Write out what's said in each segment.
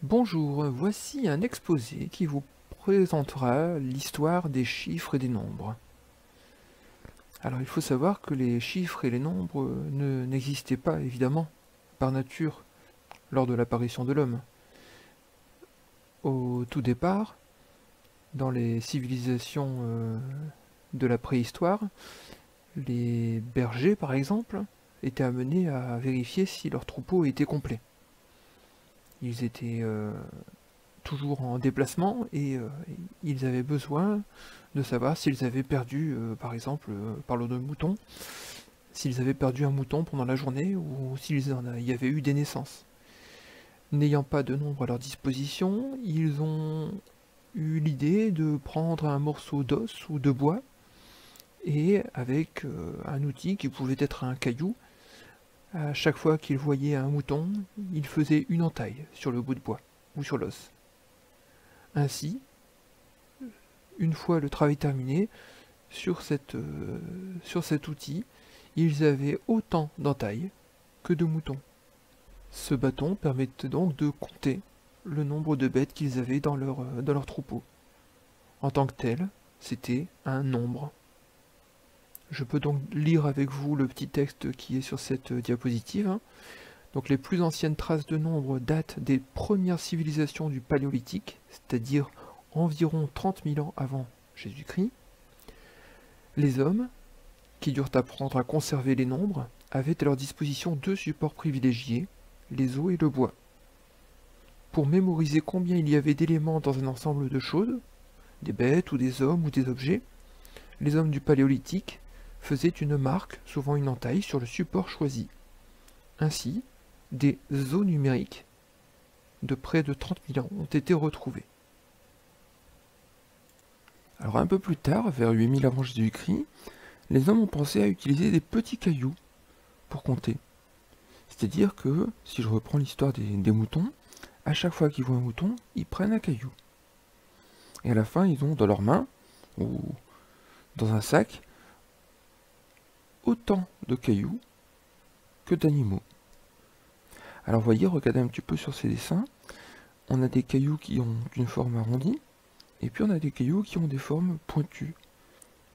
Bonjour, voici un exposé qui vous présentera l'histoire des chiffres et des nombres. Alors il faut savoir que les chiffres et les nombres n'existaient pas évidemment par nature lors de l'apparition de l'homme. Au tout départ, dans les civilisations de la préhistoire, les bergers par exemple étaient amenés à vérifier si leur troupeau était complet. Ils étaient toujours en déplacement et ils avaient besoin de savoir s'ils avaient perdu, par exemple, parlons de moutons, s'ils avaient perdu un mouton pendant la journée ou y avait eu des naissances. N'ayant pas de nombre à leur disposition, ils ont eu l'idée de prendre un morceau d'os ou de bois et avec un outil qui pouvait être un caillou, à chaque fois qu'ils voyaient un mouton, ils faisaient une entaille sur le bout de bois ou sur l'os. Ainsi, une fois le travail terminé, sur cet outil, ils avaient autant d'entailles que de moutons. Ce bâton permettait donc de compter le nombre de bêtes qu'ils avaient dans leur troupeau. En tant que tel, c'était un nombre. Je peux donc lire avec vous le petit texte qui est sur cette diapositive. Donc les plus anciennes traces de nombres datent des premières civilisations du Paléolithique, c'est-à-dire environ 30 000 ans avant Jésus-Christ. Les hommes, qui durent apprendre à conserver les nombres, avaient à leur disposition deux supports privilégiés, les os et le bois. Pour mémoriser combien il y avait d'éléments dans un ensemble de choses, des bêtes ou des hommes ou des objets, les hommes du Paléolithique faisaient une marque, souvent une entaille, sur le support choisi. Ainsi, des os numériques de près de 30 000 ans ont été retrouvés. Alors un peu plus tard, vers 8000 avant Jésus-Christ, les hommes ont pensé à utiliser des petits cailloux pour compter. C'est-à-dire que, si je reprends l'histoire des moutons, à chaque fois qu'ils voient un mouton, ils prennent un caillou. Et à la fin, ils ont dans leurs mains, ou dans un sac, autant de cailloux que d'animaux. Alors vous voyez, regardez un petit peu sur ces dessins, on a des cailloux qui ont une forme arrondie, et puis on a des cailloux qui ont des formes pointues.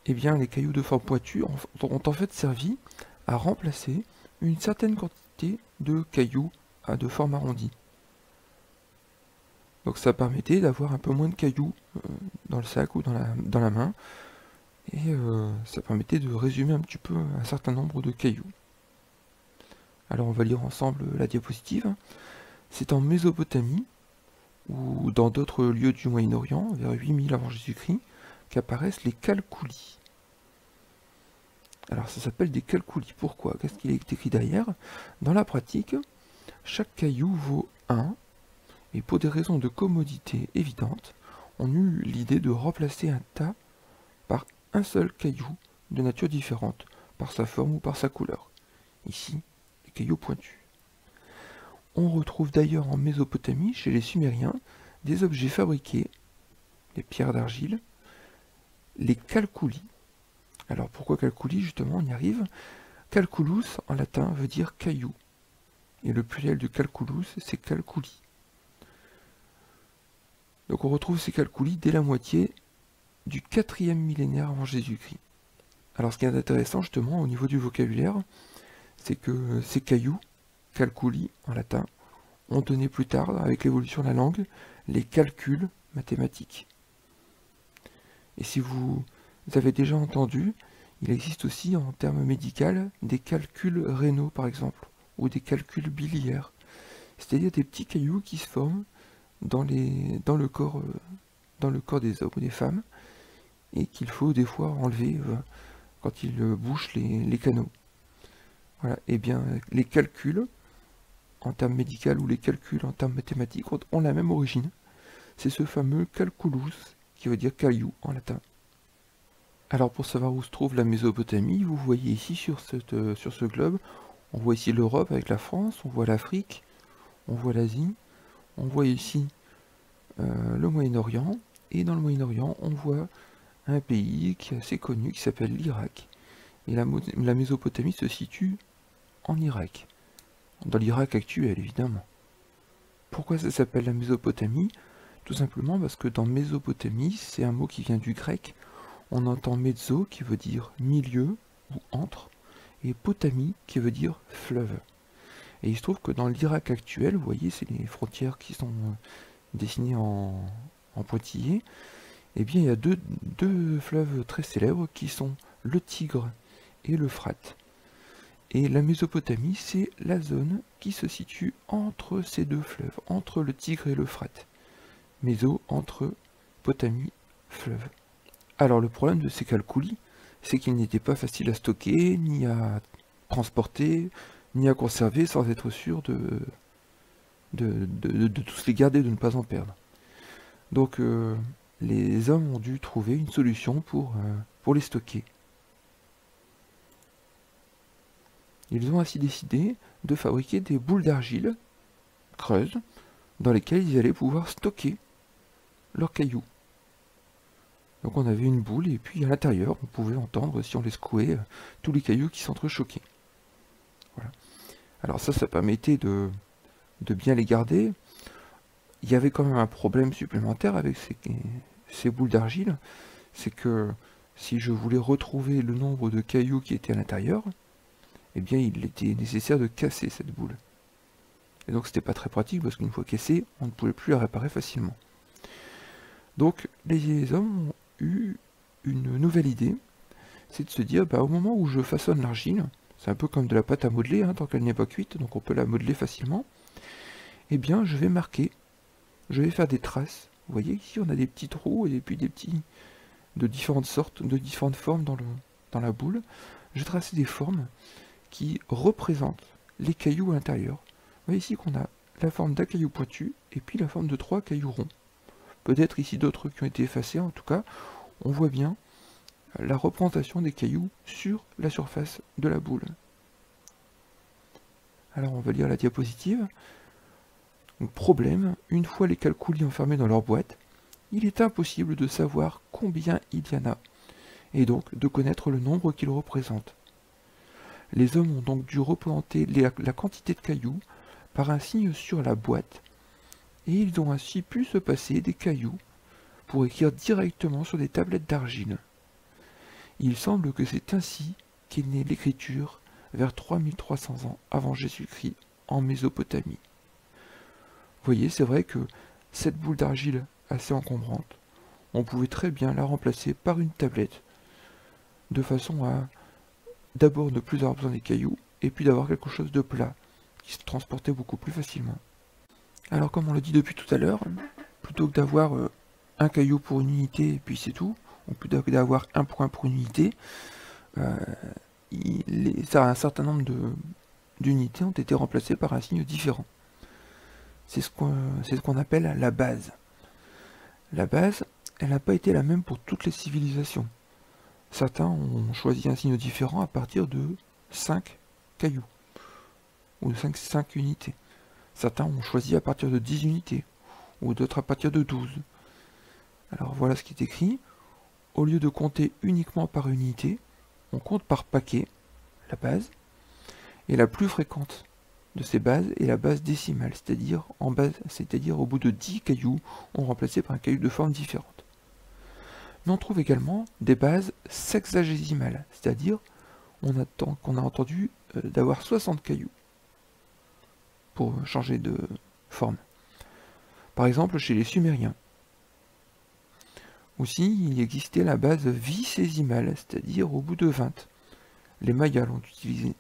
Eh bien, les cailloux de forme pointue ont en fait servi à remplacer une certaine quantité de cailloux de forme arrondie. Donc ça permettait d'avoir un peu moins de cailloux dans le sac ou dans la main, et ça permettait de résumer un petit peu un certain nombre de cailloux. Alors on va lire ensemble la diapositive. C'est en Mésopotamie, ou dans d'autres lieux du Moyen-Orient, vers 8000 avant Jésus-Christ, qu'apparaissent les calcoulis. Alors ça s'appelle des calcoulis. Pourquoi? Qu'est-ce qu'il est écrit derrière? Dans la pratique, chaque caillou vaut 1, et pour des raisons de commodité évidentes, on eut l'idée de remplacer un tas par un seul caillou de nature différente, par sa forme ou par sa couleur. Ici, les cailloux pointus. On retrouve d'ailleurs en Mésopotamie, chez les Sumériens, des objets fabriqués, les pierres d'argile, les calculi. Alors pourquoi calculi? Justement, on y arrive. Calculus, en latin, veut dire caillou. Et le pluriel de calculus, c'est calculi. Donc on retrouve ces calculis dès la moitié du 4e millénaire avant Jésus-Christ. Alors ce qui est intéressant justement au niveau du vocabulaire, c'est que ces cailloux, calculi en latin, ont donné plus tard, avec l'évolution de la langue, les calculs mathématiques. Et si vous avez déjà entendu, il existe aussi en termes médicaux des calculs rénaux par exemple, ou des calculs biliaires, c'est-à-dire des petits cailloux qui se forment dans le corps des hommes ou des femmes, et qu'il faut des fois enlever quand ils bouchent les canaux. Voilà, et bien les calculs en termes médicaux ou les calculs en termes mathématiques ont la même origine. C'est ce fameux calculus qui veut dire caillou en latin. Alors pour savoir où se trouve la Mésopotamie, vous voyez ici sur ce globe, on voit ici l'Europe avec la France, on voit l'Afrique, on voit l'Asie, on voit ici le Moyen-Orient, et dans le Moyen-Orient on voit un pays qui est assez connu qui s'appelle l'Irak. Et la Mésopotamie se situe en Irak, dans l'Irak actuel évidemment. Pourquoi ça s'appelle la Mésopotamie? Tout simplement parce que dans Mésopotamie, c'est un mot qui vient du grec. On entend mezzo qui veut dire milieu ou entre, et potami qui veut dire fleuve. Et il se trouve que dans l'Irak actuel, vous voyez, c'est les frontières qui sont dessinées en pointillés, et bien il y a deux fleuves très célèbres qui sont le Tigre et l'Euphrate. Et la Mésopotamie, c'est la zone qui se situe entre ces deux fleuves, entre le Tigre et l'Euphrate. Méso, entre Potamie, fleuve. Alors le problème de ces calcoulis, c'est qu'ils n'étaient pas faciles à stocker, ni à transporter, ni à conserver sans être sûr de tous les garder, de ne pas en perdre. Donc les hommes ont dû trouver une solution pour les stocker. Ils ont ainsi décidé de fabriquer des boules d'argile creuses dans lesquelles ils allaient pouvoir stocker leurs cailloux. Donc on avait une boule et puis à l'intérieur on pouvait entendre, si on les secouait, tous les cailloux qui s'entrechoquaient. Voilà. Alors ça permettait de bien les garder. Il y avait quand même un problème supplémentaire avec ces boules d'argile, c'est que si je voulais retrouver le nombre de cailloux qui étaient à l'intérieur, eh bien il était nécessaire de casser cette boule. Et donc c'était pas très pratique parce qu'une fois cassée, on ne pouvait plus la réparer facilement. Donc les hommes ont eu une nouvelle idée, c'est de se dire, au moment où je façonne l'argile, c'est un peu comme de la pâte à modeler, tant qu'elle n'est pas cuite, donc on peut la modeler facilement, eh bien je vais marquer, je vais faire des traces. Vous voyez ici on a des petits trous et puis des petits de différentes sortes, de différentes formes dans la boule. Je vais tracer des formes qui représentent les cailloux à l'intérieur. Vous voyez ici qu'on a la forme d'un caillou pointu et puis la forme de 3 cailloux ronds. Peut-être ici d'autres qui ont été effacés, en tout cas, on voit bien la représentation des cailloux sur la surface de la boule. Alors on va lire la diapositive. Donc, problème, une fois les calcoulis enfermés dans leur boîte, il est impossible de savoir combien il y en a, et donc de connaître le nombre qu'ils représentent. Les hommes ont donc dû représenter la quantité de cailloux par un signe sur la boîte, et ils ont ainsi pu se passer des cailloux pour écrire directement sur des tablettes d'argile. Il semble que c'est ainsi qu'est née l'écriture vers 3300 ans avant Jésus-Christ en Mésopotamie. Vous voyez, c'est vrai que cette boule d'argile assez encombrante, on pouvait très bien la remplacer par une tablette, de façon à d'abord ne plus avoir besoin des cailloux, et puis d'avoir quelque chose de plat, qui se transportait beaucoup plus facilement. Alors comme on l'a dit depuis tout à l'heure, plutôt que d'avoir un caillou pour une unité et puis c'est tout, ou plutôt que d'avoir un point pour une unité, un certain nombre d'unités ont été remplacées par un signe différent. C'est ce qu'on appelle la base. La base, elle n'a pas été la même pour toutes les civilisations. Certains ont choisi un signe différent à partir de 5 cailloux, ou de 5 unités. Certains ont choisi à partir de 10 unités, ou d'autres à partir de 12. Alors voilà ce qui est écrit. Au lieu de compter uniquement par unité, on compte par paquet, la base, et la plus fréquente de ces bases est la base décimale, c'est-à-dire au bout de 10 cailloux, on remplacé par un caillou de forme différente. Mais on trouve également des bases sexagésimales, c'est-à-dire qu'on a entendu d'avoir 60 cailloux pour changer de forme. Par exemple, chez les Sumériens. Aussi, il existait la base vicésimale, c'est-à-dire au bout de 20. Les Mayas l'ont utilisé.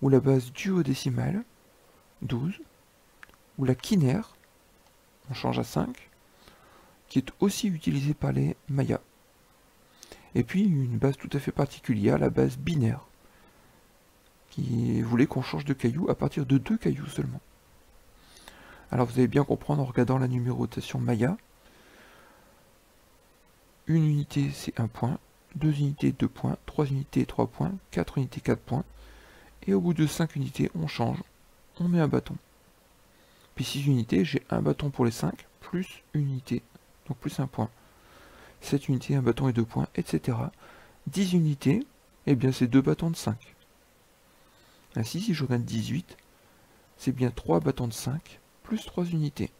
Ou la base duodécimale, 12. Ou la quinaire, on change à 5, qui est aussi utilisée par les Mayas. Et puis une base tout à fait particulière, la base binaire, qui voulait qu'on change de caillou à partir de 2 cailloux seulement. Alors vous allez bien comprendre en regardant la numérotation Maya. Une unité c'est 1 point, 2 unités 2 points, 3 unités 3 points, 4 unités 4 points, et au bout de 5 unités on change, on met un bâton. Puis 6 unités, j'ai un bâton pour les 5, plus une unité, donc plus 1 point. 7 unités, un bâton et 2 points, etc. 10 unités, eh bien c'est 2 bâtons de 5. Ainsi, si je regarde 18, c'est bien 3 bâtons de 5, plus 3 unités.